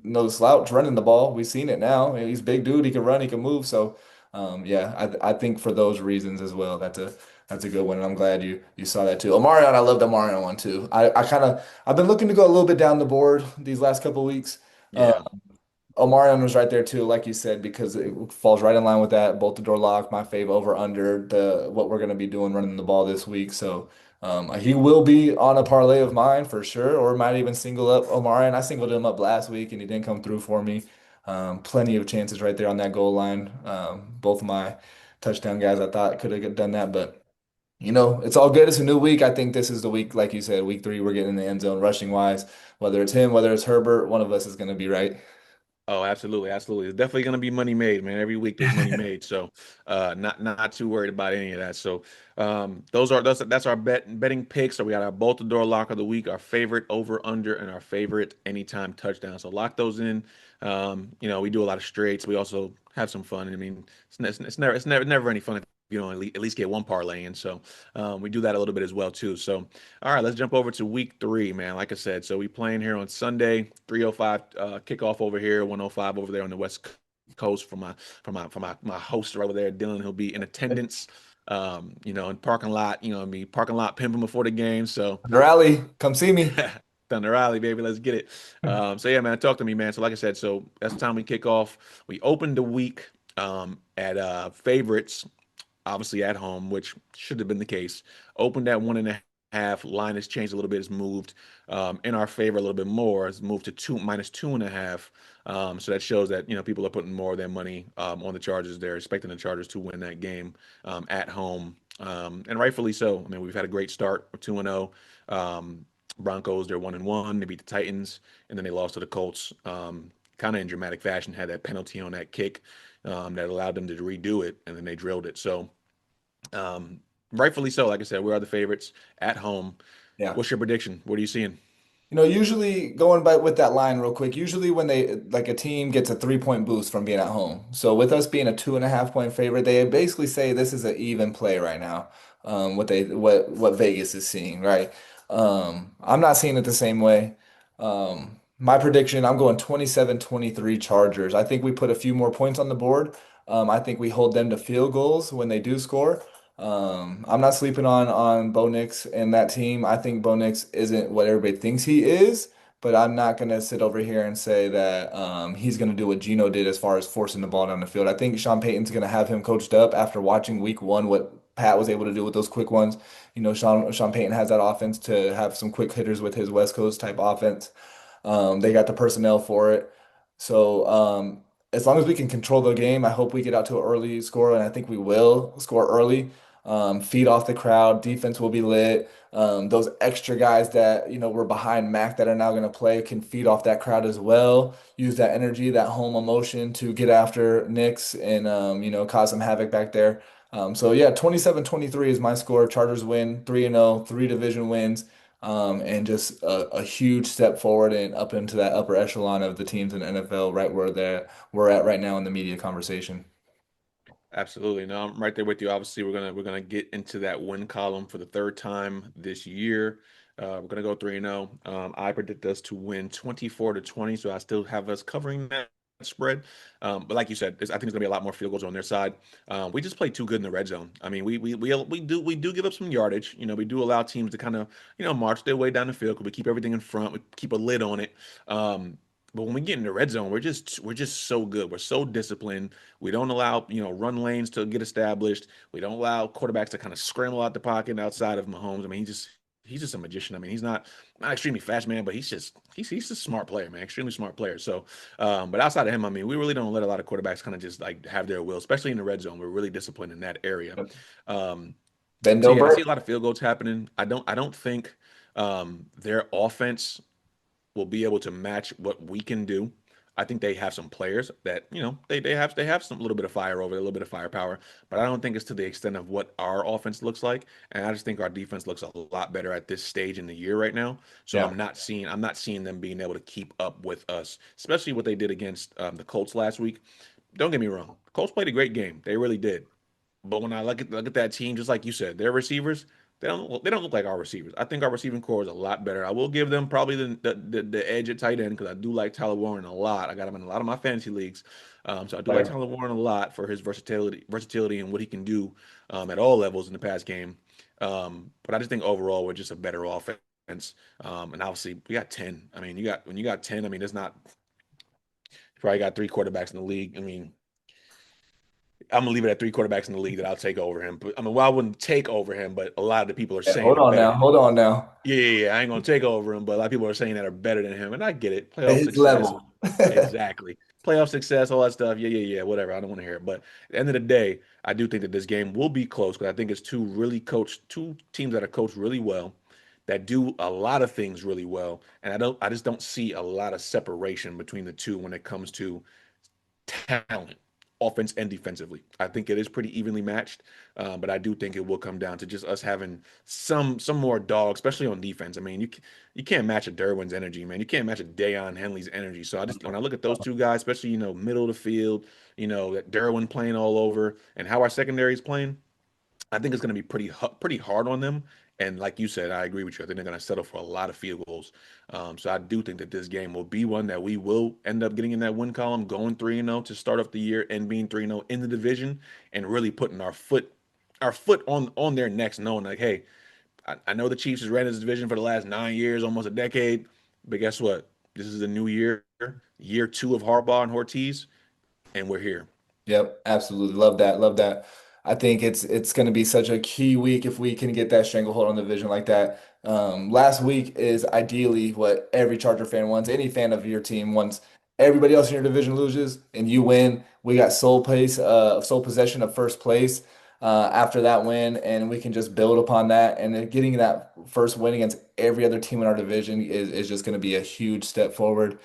Speaker 2: no slouch running the ball. We've seen it now. He's a big dude. He can run. He can move. So yeah, I think for those reasons as well, that's a good one. And I'm glad you saw that too. Omarion, I love the Omarion one too. I've been looking to go a little bit down the board these last couple of weeks. Uh,
Speaker 1: Yeah.
Speaker 2: Omarion was right there too, like you said, because it falls right in line with that bolt the door lock, my fave over under the what we're gonna be doing running the ball this week. So he will be on a parlay of mine for sure, or might even single up Omarion. I singled him up last week and he didn't come through for me. Plenty of chances right there on that goal line. Both of my touchdown guys I thought could have done that, but it's all good. It's a new week. I think this is the week, like you said, week 3, we're getting in the end zone rushing wise. Whether it's him, whether it's Herbert, one of us is gonna be right.
Speaker 1: Oh, absolutely, absolutely. It's definitely going to be money made, man. Every week there's money made, so not too worried about any of that. So that's our betting picks. So we got our bolt the door lock of the week, our favorite over under, and our favorite anytime touchdown. So lock those in. We do a lot of straights. We also have some fun. I mean, it's never any fun if you don't at least get one parlay in. So we do that a little bit as well too. So all right, let's jump over to week three, man. Like I said, so we playing here on Sunday, 3:05 kickoff over here, 1:05 over there on the West Coast for my host right over there, Dylan. He'll be in attendance. In parking lot, parking lot pimping before the game. So
Speaker 2: Rally, come see me.
Speaker 1: Thunder Rally, baby. Let's get it. So yeah, man, talk to me, man. So like I said, so that's the time we kick off. We opened the week at favorites, obviously at home, which should have been the case. Opened at 1.5. Line has changed a little bit. It's moved in our favor a little bit more. It's moved to two minus 2.5. So that shows that people are putting more of their money on the Chargers. They're expecting the Chargers to win that game at home, and rightfully so. I mean, we've had a great start. We're 2-0. Broncos, they're 1-1. They beat the Titans, and then they lost to the Colts, kind of in dramatic fashion. Had that penalty on that kick that allowed them to redo it, and then they drilled it. So rightfully so. Like I said, we are the favorites at home.
Speaker 2: Yeah.
Speaker 1: What's your prediction? What are you seeing?
Speaker 2: Usually going by with that line real quick, usually when they like a team gets a 3 point boost from being at home. So with us being a 2.5 point favorite, they basically say this is an even play right now. What Vegas is seeing, right? I'm not seeing it the same way. My prediction, I'm going 27-23 Chargers. I think we put a few more points on the board. I think we hold them to field goals when they do score. I'm not sleeping on Bo Nix and that team. I think Bo Nix isn't what everybody thinks he is, but I'm not gonna sit over here and say that he's gonna do what Geno did as far as forcing the ball down the field. I think Sean Payton's gonna have him coached up after watching Week 1 what Pat was able to do with those quick ones. Sean Payton has that offense to have some quick hitters with his West Coast type offense. They got the personnel for it. So as long as we can control the game, I hope we get out to an early score, and I think we will score early. Feed off the crowd, defense will be lit. Those extra guys that were behind Mac that are now going to play can feed off that crowd as well. Use that energy, that home emotion to get after Knicks and cause some havoc back there. So yeah, 27-23 is my score. Chargers win 3-0, three division wins, and just a huge step forward and up into that upper echelon of the teams in the NFL, right where we're at right now in the media conversation.
Speaker 1: Absolutely. No, I'm right there with you. Obviously, we're gonna get into that win column for the third time this year. We're gonna go 3-0. I predict us to win 24-20, so I still have us covering that spread. But like you said, I think there's gonna be a lot more field goals on their side. We just play too good in the red zone. I mean, we do give up some yardage. We do allow teams to kind of march their way down the field. 'Cause we keep everything in front. We keep a lid on it. But when we get in the red zone, we're just so good. We're so disciplined. We don't allow, run lanes to get established. We don't allow quarterbacks to kind of scramble out the pocket outside of Mahomes. I mean, he's just a magician. I mean, he's not extremely fast, man, but he's a smart player, man, extremely smart player. So, but outside of him, I mean, we really don't let a lot of quarterbacks kind of just like have their will, especially in the red zone. We're really disciplined in that area. Um,
Speaker 2: Bend
Speaker 1: so
Speaker 2: don't
Speaker 1: yeah, I see
Speaker 2: break.
Speaker 1: a lot of field goals happening. I don't think their offense will be able to match what we can do. I think they have some players that they have some little bit of fire over, a little bit of firepower, but I don't think it's to the extent of what our offense looks like. And I just think our defense looks a lot better at this stage in the year right now. So
Speaker 2: Yeah.
Speaker 1: I'm not seeing them being able to keep up with us, especially what they did against the Colts last week. Don't get me wrong, the Colts played a great game. They really did. But when I look at that team, just like you said, their receivers, they don't look like our receivers. I think our receiving core is a lot better. I will give them probably the edge at tight end because I do like Tyler Warren a lot. I got him in a lot of my fantasy leagues, so I do like
Speaker 2: Player.
Speaker 1: Tyler Warren a lot for his versatility and what he can do at all levels in the pass game. But I just think overall we're just a better offense. And obviously we got 10. I mean, when you got 10, I mean, there's not you probably got three quarterbacks in the league. I mean, I'm gonna leave it at three quarterbacks in the league that I'll take over him. But I mean, well, I wouldn't take over him, but a lot of the people are
Speaker 2: Yeah,
Speaker 1: saying
Speaker 2: hold
Speaker 1: are
Speaker 2: on
Speaker 1: better
Speaker 2: now.
Speaker 1: than him.
Speaker 2: Hold on now.
Speaker 1: Yeah, yeah, yeah. I ain't gonna take over him, but a lot of people are saying that are better than him, and I get it.
Speaker 2: At
Speaker 1: Playoff
Speaker 2: his
Speaker 1: success,
Speaker 2: level.
Speaker 1: exactly. Playoff success, all that stuff. Yeah, yeah, yeah. Whatever. I don't want to hear it. But at the end of the day, I do think that this game will be close because I think it's two teams that are coached really well, that do a lot of things really well, and I just don't see a lot of separation between the two when it comes to talent. offense and defensively. I think it is pretty evenly matched, but I do think it will come down to just us having some more dogs, especially on defense. I mean, you can't match a Derwin's energy, man. You can't match a Deion Henley's energy. So I just when I look at those two guys, especially middle of the field, that Derwin playing all over, and how our secondary is playing. I think it's going to be pretty hard on them. And like you said, I agree with you. I think they're going to settle for a lot of field goals. So I do think that this game will be one that we will end up getting in that win column, going 3-0 to start off the year and being 3-0 in the division and really putting our foot on their necks, knowing like, hey, I know the Chiefs has ran this division for the last 9 years, almost a decade, but guess what? This is a new year 2 of Harbaugh and Ortiz, and we're here.
Speaker 2: Yep, absolutely. Love that. Love that. I think it's going to be such a key week if we can get that stranglehold on the division like that. Last week is ideally what every Charger fan wants. Any fan of your team wants. Everybody else in your division loses and you win. We got sole possession of first place after that win, and we can just build upon that. And then getting that first win against every other team in our division is just going to be a huge step forward.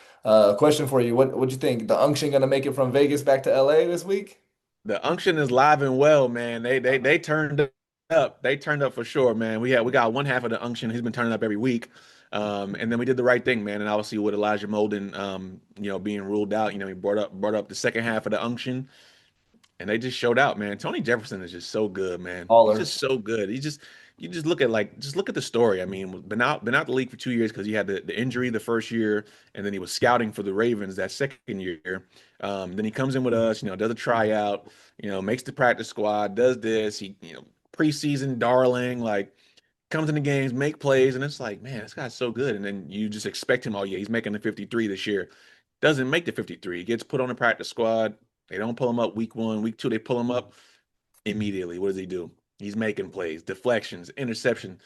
Speaker 2: Question for you. What do you think? The Unction gonna make it from Vegas back to LA this week?
Speaker 1: The unction is live and well, man. They turned up. They turned up for sure, man. We got one half of the unction. He's been turning up every week. And then we did the right thing, man. And obviously with Elijah Molden, being ruled out, he brought up the second half of the unction, and they just showed out, man. Tony Jefferson is just so good, man. He's
Speaker 2: Baller.
Speaker 1: just so good. You just look at the story. I mean, been out the league for 2 years because he had the injury the first year, and then he was scouting for the Ravens that second year. Then he comes in with us, does a tryout, makes the practice squad, does this. He, preseason darling, like comes in the games, make plays, and it's like, man, this guy's so good. And then you just expect him, oh yeah, he's making the 53 this year. Doesn't make the 53. He gets put on the practice squad. They don't pull him up week 1, week 2, they pull him up immediately. What does he do? He's making plays, deflections, interception.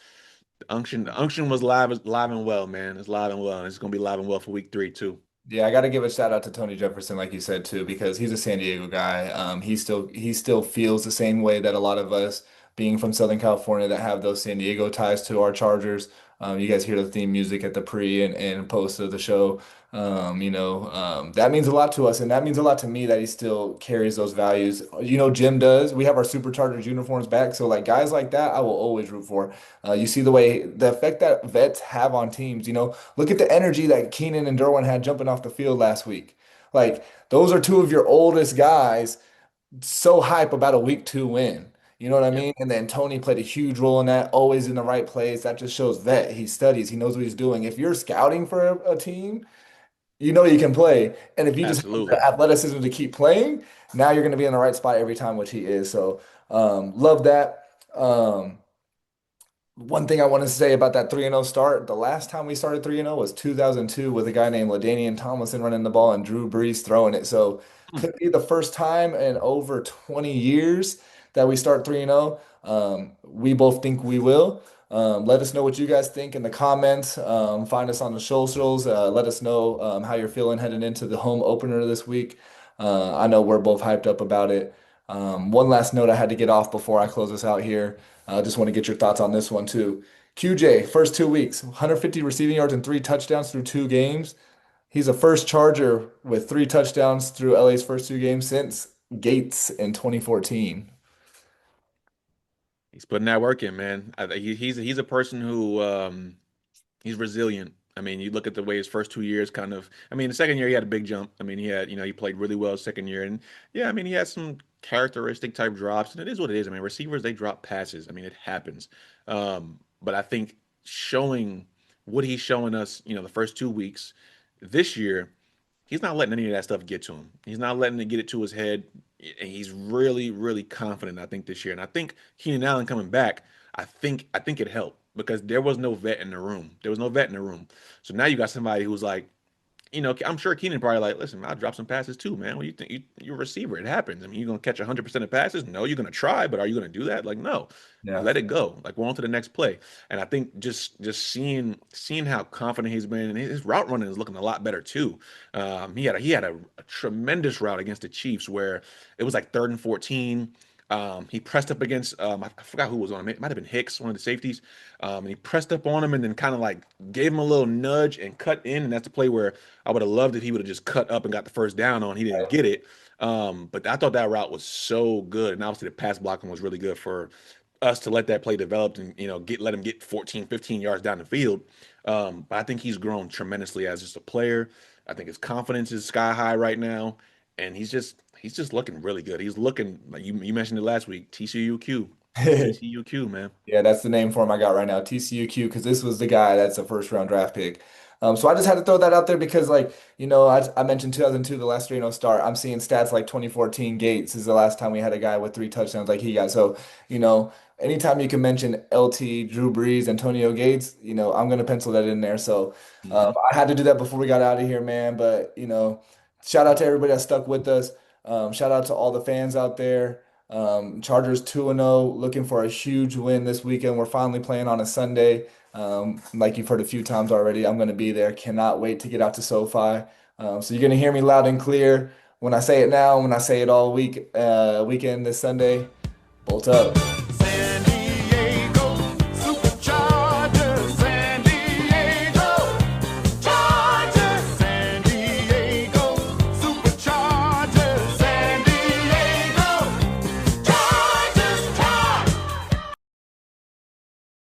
Speaker 1: The unction was live and well, man. It's live and well. And it's gonna be live and well for week 3 too.
Speaker 2: Yeah, I got to give a shout out to Tony Jefferson, like you said too, because he's a San Diego guy. He still feels the same way that a lot of us, being from Southern California, that have those San Diego ties to our Chargers. You guys hear the theme music at the pre and post of the show. That means a lot to us, and that means a lot to me that he still carries those values. Jim does. We have our Superchargers uniforms back, so like guys like that, I will always root for. You see the effect that vets have on teams. Look at the energy that Keenan and Derwin had jumping off the field last week. Like those are two of your oldest guys, so hype about a week 2 win. You know what I
Speaker 1: Yep,
Speaker 2: mean? And then Tony played a huge role in that, always in the right place. That just shows vet. He studies, he knows what he's doing. If you're scouting for a team, you know you can play. And if you just have
Speaker 1: absolutely.
Speaker 2: the athleticism to keep playing, now you're going to be in the right spot every time, which he is. So, love that. One thing I want to say about that 3-0 start, the last time we started 3-0 was 2002 with a guy named LaDainian Tomlinson running the ball and Drew Brees throwing it. So
Speaker 1: Hmm.
Speaker 2: could be the first time in over 20 years that we start 3-0. We both think we will. Let us know what you guys think in the comments. Find us on the socials. Let us know how you're feeling heading into the home opener this week. I know we're both hyped up about it. One last note I had to get off before I close this out here. I just want to get your thoughts on this one too. QJ, first 2 weeks, 150 receiving yards and 3 touchdowns through 2 games. He's a first Charger with 3 touchdowns through LA's first 2 games since Gates in 2014.
Speaker 1: He's putting that work in, man. He's a person who he's resilient. I mean, you look at the way his first 2 years kind of, I mean, the second year he had a big jump. I mean, he played really well second year. And yeah, I mean, he had some characteristic type drops, and it is what it is. I mean, receivers, they drop passes. I mean, it happens. But I think showing what he's showing us, the first 2 weeks this year, he's not letting any of that stuff get to him. He's not letting it get it to his head. And he's really, really confident, I think, this year. And I think Keenan Allen coming back, I think it helped because there was no vet in the room. There was no vet in the room. So now you got somebody who's like, I'm sure Keenan probably like, listen, I'll drop some passes too, man. What do you think? You're a receiver. It happens. I mean, you're gonna catch 100% of passes. No, you're gonna try, but are you gonna do that? Like, no,
Speaker 2: Yeah.
Speaker 1: let it go. Like, we're on to the next play. And I think just seeing how confident he's been, and his route running is looking a lot better too. He had a tremendous route against the Chiefs where it was like 3rd and 14. He pressed up against I forgot who was on him. It might have been Hicks, one of the safeties. And he pressed up on him and then kind of like gave him a little nudge and cut in. And that's the play where I would have loved if he would have just cut up and got the first down on. He didn't get it. But I thought that route was so good. And obviously the pass blocking was really good for us to let that play develop and let him get 14, 15 yards down the field. But I think he's grown tremendously as just a player. I think his confidence is sky high right now, and he's just looking really good. He's looking like you mentioned it last week. TCUQ, he's TCUQ, man.
Speaker 2: Yeah, that's the name for him I got right now, TCUQ, because this was the guy that's a first round draft pick. So I just had to throw that out there because, like, I mentioned 2002, the last 3-0 start. I'm seeing stats like 2014 Gates is the last time we had a guy with 3 touchdowns like he got. So, anytime you can mention LT, Drew Brees, Antonio Gates, I'm going to pencil that in there. So
Speaker 1: Hmm.
Speaker 2: I had to do that before we got out of here, man. But, shout out to everybody that stuck with us. Shout out to all the fans out there. Chargers 2-0, looking for a huge win this weekend. We're finally playing on a Sunday. Like you've heard a few times already, I'm going to be there. Cannot wait to get out to SoFi. So you're going to hear me loud and clear when I say it now, when I say it all weekend this Sunday. Bolt up.